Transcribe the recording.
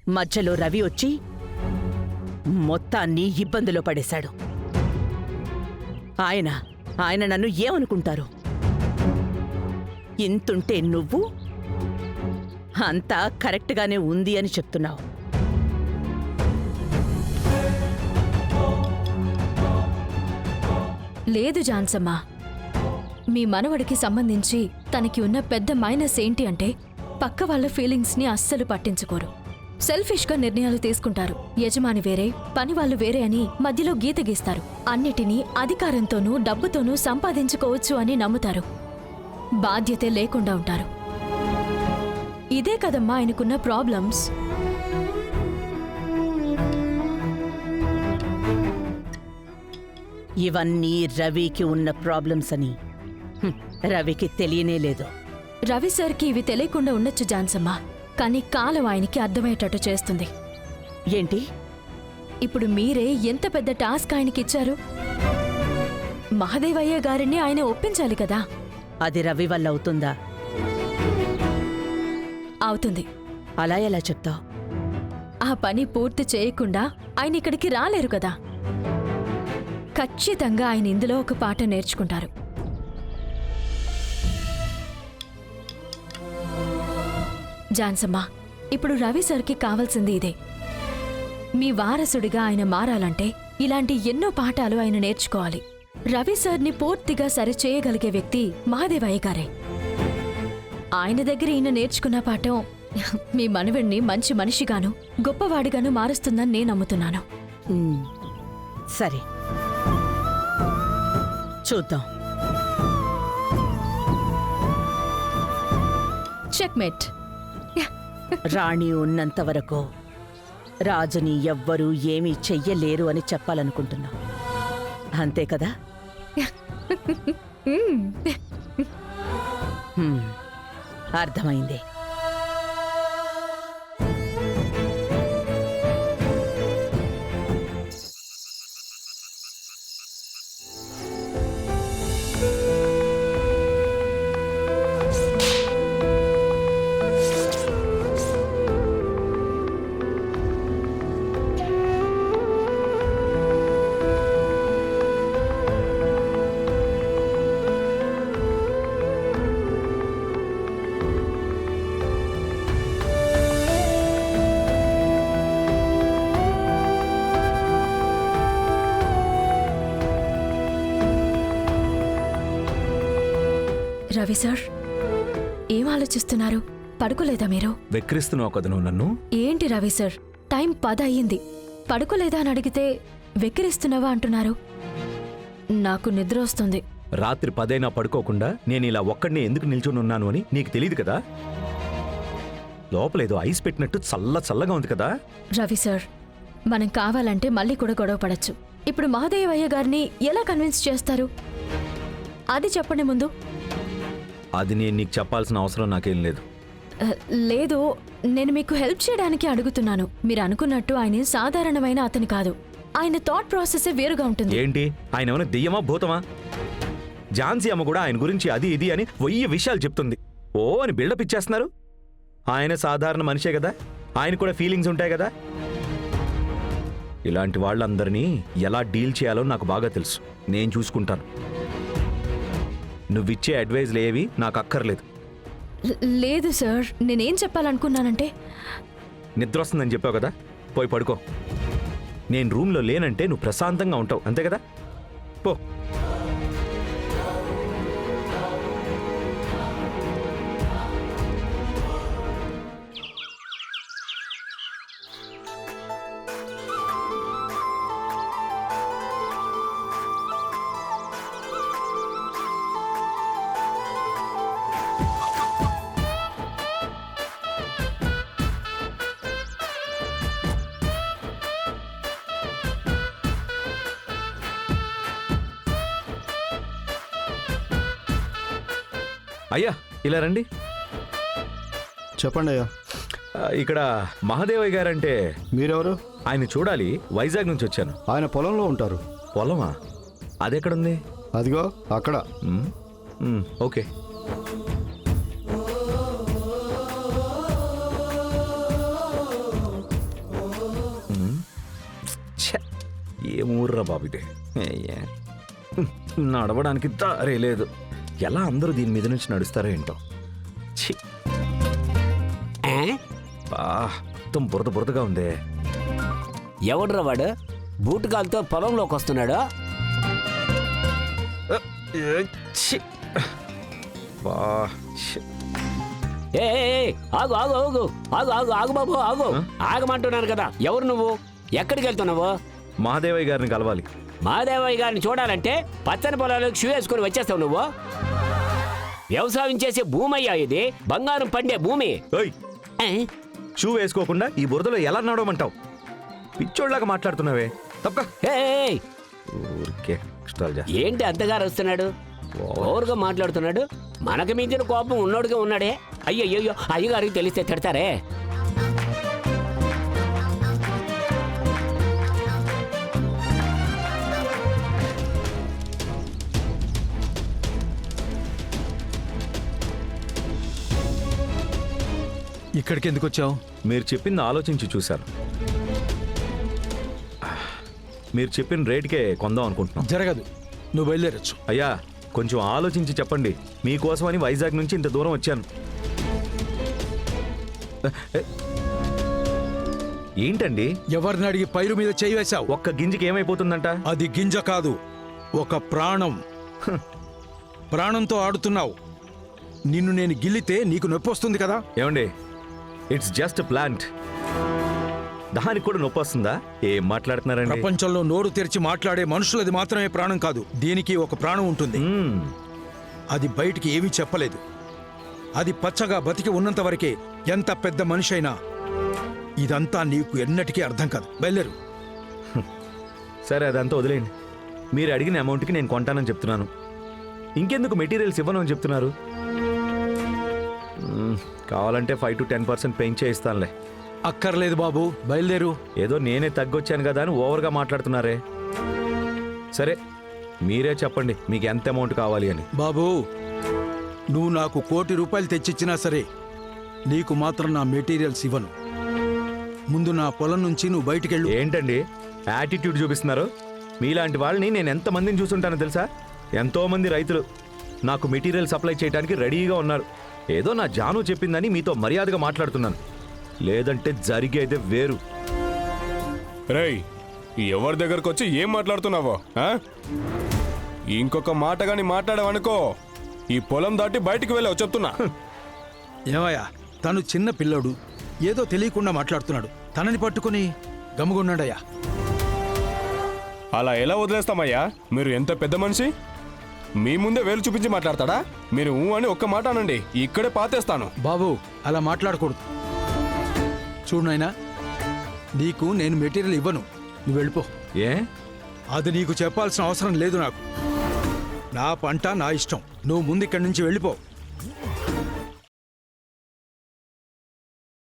మధ్యలో రవి వచ్చి మొత్తాన్ని ఇబ్బందిలో పడేశాడు. ఆయన నన్ను ఏమనుకుంటారు? ఇంతుంటే నువ్వు అంతా కరెక్ట్గానే ఉంది అని చెప్తున్నావు. లేదు జాన్సమ్మ, మీ మనవడికి సంబంధించి తనకి ఉన్న పెద్ద మైనస్ ఏంటి అంటే పక్క వాళ్ళ ఫీలింగ్స్ని అస్సలు పట్టించుకోరు. సెల్ఫిష్గా నిర్ణయాలు తీసుకుంటారు. యజమాని వేరే, పని వాళ్ళు వేరే అని మధ్యలో గీత గీస్తారు. అన్నిటినీ అధికారంతోనూ డబ్బుతోనూ సంపాదించుకోవచ్చు అని నమ్ముతారు. బాధ్యతే లేకుండా ఉంటారు. ఇదే కదమ్మా ఆయనకున్న ప్రాబ్లమ్స్. ఇవన్నీ రవికి ఉన్న ప్రాబ్లమ్స్ అని రవికి తెలియనే లేదు. రవి సార్కి ఇవి తెలియకుండా ఉండొచ్చు జాన్సమ్మ, కానీ కాలం ఆయనకి అర్థమయ్యేటట్టు చేస్తుంది. ఏంటి? ఇప్పుడు మీరే ఎంత పెద్ద టాస్క్ ఆయనకిచ్చారు. మహదేవయ్య గారిని ఆయన ఒప్పించాలి కదా. అది రవి వల్ల అవుతుందా? అవుతుంది. అలా ఎలా చెప్తావు? ఆ పని పూర్తి చేయకుండా ఆయన ఇక్కడికి రాలేరు కదా. ఖచ్చితంగా ఆయన ఇందులో ఒక పాట నేర్చుకుంటారు. జాన్సమ్మ, ఇప్పుడు రవి సార్కి కావాల్సింది ఇదే. మీ వారసుడిగా ఆయన మారాలంటే ఇలాంటి ఎన్నో పాఠాలు ఆయన నేర్చుకోవాలి. రవి సార్ని పూర్తిగా సరిచేయగలిగే వ్యక్తి మహాదేవయ్య గారే. ఆయన దగ్గర ఈయన నేర్చుకున్న పాఠం మీ మనవణ్ణి మంచి మనిషిగాను గొప్పవాడిగాను మారుస్తుందని నేను నమ్ముతున్నాను. సరే, చూద్దాం. చెక్మేట్. రాణి ఉన్నంత వరకు రాజుని ఎవ్వరూ ఏమీ చెయ్యలేరు అని చెప్పాలనుకుంటున్నా. అంతే కదా? అర్థమైంది. రవి సార్, ఏం ఆలోచిస్తున్నారు? పడుకోలేదా మీరు? వెక్కిరిస్తున్నావు కదా నువ్వు నన్ను. ఏంటి రవి సార్, టైం 10 అయ్యింది. పడుకోలేదా అని అడిగితే వెక్కిరిస్తున్నావా అంటున్నారు. నాకు నిద్ర వస్తుంది. రాత్రి 10 అయినా పడుకోకుండా నేను ఇలా ఒక్కడిని ఎందుకు నిల్చొని ఉన్నాను అని నీకు తెలియదు కదా. లోపలేదో ఐస్ పెట్టినట్టు చల్లగా ఉంది కదా. రవి సార్, మనం కావాలంటే మళ్ళీ కూడా గొడవ పడచ్చు. ఇప్పుడు మహదేవయ్య గారిని ఎలా కన్విన్స్ చేస్తారు అది చెప్పండి ముందు. అది నేను నీకు చెప్పాల్సిన అవసరం నాకేం లేదు. లేదు, నేను మీకు హెల్ప్ చేయడానికి అడుగుతున్నాను. మీరు అనుకున్నట్టు ఆయన సాధారణమైన అతని కాదు. ఆయన థాట్ ప్రాసెస్ వేరుగా ఉంటుంది. ఏంటి, ఆయన ఏమైనా దెయ్యమా భూతమా? ఝాన్సీ అమ్మ కూడా ఆయన గురించి అది ఇది అని 1000 విషయాలు చెప్తుంది. ఓ అని బిల్డప్ ఇచ్చేస్తున్నారు. ఆయన సాధారణ మనిషే కదా, ఆయన కూడా ఫీలింగ్స్ ఉంటాయి కదా. ఇలాంటి వాళ్ళందరినీ ఎలా డీల్ చేయాలో నాకు బాగా తెలుసు. నేను చూసుకుంటాను. నువ్విచ్చే అడ్వైజ్లు ఏవి నాకు అక్కర్లేదు. లేదు సార్, నేనేం చెప్పాలనుకున్నానంటే, నిద్ర వస్తుందని చెప్పావు కదా, పోయి పడుకో. నేను రూమ్లో లేనంటే నువ్వు ప్రశాంతంగా ఉంటావు, అంతే కదా. పో. అయ్యా, ఇలా రండి. చెప్పండి అయ్యా. ఇక్కడ మహాదేవయ్య గారంటే మీరెవరు? ఆయన చూడాలి. వైజాగ్ నుంచి వచ్చాను. ఆయన పొలంలో ఉంటారు. పొలమా? అదెక్కడుంది? అదిగో అక్కడ. ఓకే. ఎవర్రా బాబు ఇది అయ్యే. నడవడానికి దారే లేదు. ఎలా అందరూ దీని మీద నుంచి నడుస్తారో ఏంటో. ఛీ, బా, మొత్తం బురద బురదగా ఉందే. ఎవడ్రా వాడు బూటు కాలుతో పొలంలోకి వస్తున్నాడు? ఛీ. బా, ఛీ. ఏ ఆగు ఆగు ఆగు ఆగు ఆగు ఆగు బాబు ఆగు. ఆగమంటున్నాను కదా. ఎవరు నువ్వు? ఎక్కడికి వెళ్తున్నావు? మహాదేవయ్య గారిని కలవాలి. మాదేవయ్య గారిని చూడాలంటే పచ్చని పొలాలకు షూ వేసుకుని వచ్చేస్తావు నువ్వు. వ్యవసాయం చేసే భూమి అయ్యా ఇది, బంగారం పండే భూమి. ఓయ్, ఏ? షూ వేసుకోకుండా ఈ బురదలో ఎలా నడవమంటావు? పిచ్చోళ్ళగా మాట్లాడుతున్నావే. తప్పక ఏయ్, ఊరికే కష్టాలు చేస్తా. ఏంటి అంతగారు వస్తున్నాడు? ఓరుగా మాట్లాడుతున్నాడు. మనకు మించిన కోపం ఉన్నోడుగా ఉన్నాడే. అయ్యయ్యో, అయ్యగారికి తెలిస్తే తిడతారే. ఇక్కడికి ఎందుకు వచ్చావు? మీరు చెప్పింది ఆలోచించి చూశాను. మీరు చెప్పిన రేటుకే కొందాం అనుకుంటున్నాం. జరగదు, నువ్వు బయలుదేరచ్చు. అయ్యా, కొంచెం ఆలోచించి చెప్పండి. మీకోసమని వైజాగ్ నుంచి ఇంత దూరం వచ్చాను. ఏంటండి ఎవరిని అడిగి పైరు మీద చేయి వేశావు? ఒక్క గింజకి ఏమైపోతుందంట? అది గింజ కాదు, ఒక ప్రాణం. ప్రాణంతో ఆడుతున్నావు. నిన్ను నేను గిల్లితే నీకు నొప్పి వస్తుంది కదా. ఏమండి, ఇట్స్ జస్ట్ ప్లాంట్. దానికి కూడా నొప్పి వస్తుందా? ఏం మాట్లాడుతున్నారండి? ప్రపంచంలో నోరు తెరిచి మాట్లాడే మనుషులది మాత్రమే ప్రాణం కాదు, దీనికి ఒక ప్రాణం ఉంటుంది. అది బయటికి ఏమీ చెప్పలేదు. అది పచ్చగా బతికి ఉన్నంత వరకే ఎంత పెద్ద మనిషి అయినా. ఇదంతా నీకు ఎన్నటికీ అర్థం కాదు. బయలుదేరు. సరే, అదంతా వదిలేయండి. మీరు అడిగిన అమౌంట్కి నేను కొంటానని చెప్తున్నాను. ఇంకెందుకు మెటీరియల్స్ ఇవ్వను అని చెప్తున్నారు? కావాలంటే 5 to 10% పెంచే ఇస్తానులే. అక్కర్లేదు బాబు, బయలుదేరు. ఏదో నేనే తగ్గొచ్చాను కదా అని ఓవర్గా మాట్లాడుతున్నారే. సరే, మీరే చెప్పండి మీకు ఎంత అమౌంట్ కావాలి అని. బాబు, నువ్వు నాకు 1 కోటి రూపాయలు తెచ్చిచ్చినా సరే నీకు మాత్రం నా మెటీరియల్స్ ఇవ్వను. ముందు నా పొలం నుంచి నువ్వు బయటికెళ్ళు. ఏంటండి యాటిట్యూడ్ చూపిస్తున్నారు? మీలాంటి వాళ్ళని నేను ఎంతమందిని చూసుంటానో తెలుసా? ఎంతోమంది రైతులు నాకు మెటీరియల్ సప్లై చేయడానికి రెడీగా ఉన్నారు. ఏదో నా జాను చెప్పిందని మీతో మర్యాదగా మాట్లాడుతున్నాను. లేదంటే జరిగేదే వేరు. రేయ్, ఎవరి దగ్గరకు వచ్చి ఏం మాట్లాడుతున్నావో? ఇంకొక మాట గాని మాట్లాడావనుకో ఈ పొలం దాటి బయటికి వెళ్ళావు చెప్తున్నా. ఏమయ్యా, తను చిన్న పిల్లోడు, ఏదో తెలియకుండా మాట్లాడుతున్నాడు. తనని పట్టుకుని గమ్ముగున్నాడయ్యా. అలా ఎలా వదిలేస్తామయ్యా? మీరు ఎంత పెద్ద మనిషి, మీ ముందే వేలు చూపించి మాట్లాడతాడా? మీరు ఊ అని ఒక్క మాట అనండి, ఇక్కడే పాతేస్తాను. బాబు, అలా మాట్లాడకూడదు. చూడు నాయనా, నీకు నేను మెటీరియల్ ఇవ్వను, నువ్వు వెళ్ళిపో. ఏ? అది నీకు చెప్పాల్సిన అవసరం లేదు నాకు. నా పంట నా ఇష్టం. నువ్వు ముందు ఇక్కడి నుంచి వెళ్ళిపో.